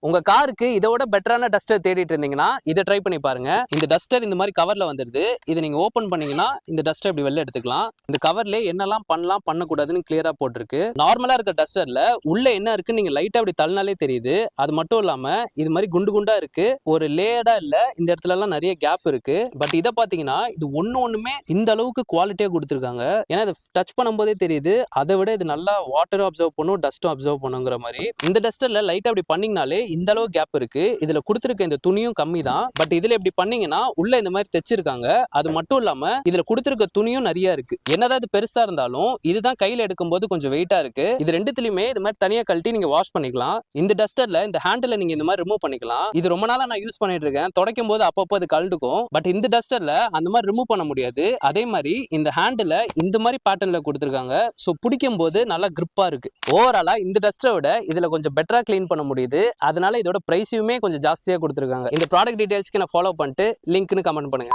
உங்க காருக்கு இதோட பெட்டரான டஸ்டர் தேடிட்டு இருந்தீங்கன்னா இதை ட்ரை பண்ணி பாருங்க. இந்த டஸ்டர் இந்த மாதிரி கவர்ல வந்துருது. இதை நீங்க ஓபன் பண்ணீங்கன்னா இந்த டஸ்டர் இப்படி வெளில எடுத்துக்கலாம். இந்த கவர்ல என்னெல்லாம் பண்ணலாம் பண்ணக்கூடாதுன்னு கிளியரா போட்டிருக்கு. நார்மலா இருக்க டஸ்டர்ல உள்ள என்ன இருக்குன்னு நீங்க லைட்டா அப்படி தள்ளினாலே தெரியுது. அது மட்டும் இல்லாம இது மாதிரி குண்டு குண்டா இருக்கு, ஒரு லேயர்டா இல்ல. இந்த இடத்துல எல்லாம் நிறைய கேப் இருக்கு. பட் இதை பாத்தீங்கன்னா இது ஒண்ணுமே இந்த அளவுக்கு குவாலிட்டியா கொடுத்துருக்காங்க. ஏன்னா இதை டச் பண்ணும்போதே தெரியுது, அதை விட இது நல்லா வாட்டரும் அப்சர்வ் பண்ணும், டஸ்ட்டும் அப்சர்வ் பண்ணுங்கிற மாதிரி. இந்த டஸ்டர்ல லைட்டா அப்படி பண்ணீங்கனாலே இந்த அளவு கேப் இருக்கு. இதுல கொடுத்திருக்க இந்த துணியும் கம்மி தான். பட் இதுல எப்படி பண்ணீங்கன்னா உள்ள இந்த மாதிரி தைச்சிருக்காங்க. அது மட்டும் இல்லாம இதுல கொடுத்திருக்க துணியும் நிறைய இருக்கு. என்னதான் இது பெருசா இருந்தாலும் இதுதான் கையில எடுக்கும்போது கொஞ்சம் வெயிட்டா இருக்கு. இது ரெண்டுத்துலயுமே இது மாதிரி தனியா கழட்டி நீங்க வாஷ் பண்ணிக்கலாம். இந்த டஸ்டர்ல இந்த ஹேண்டில் நீங்க இந்த மாதிரி ரிமூவ் பண்ணிக்கலாம். இது ரொம்ப நாளா நான் யூஸ் பண்ணிட்டு இருக்கேன். துடைக்கும் போது அப்பப்போ அது கழண்டுக்கும். பட் இந்த டஸ்டர்ல அந்த மாதிரி ரிமூவ் பண்ண முடியாது. அதே மாதிரி இந்த ஹேண்டில் இந்த மாதிரி பேட்டர்ன்ல கொடுத்திருக்காங்க. ஸோ பிடிக்கும் போது நல்லா கிரிப்பா இருக்கு. ஓவராலா இந்த டஸ்டரை விட இதுல கொஞ்சம் பெட்டரா கிளீன் பண்ண முடியுது. அதனால இதோட பிரைஸுமே கொஞ்சம் ஜாஸ்தியா கொடுத்துருக்காங்க. இந்த ப்ராடக்ட் டீடைல்ஸ்க்கு நான் ஃபாலோ பண்ணிட்டு லிங்க்னு கமெண்ட் பண்ணுங்க.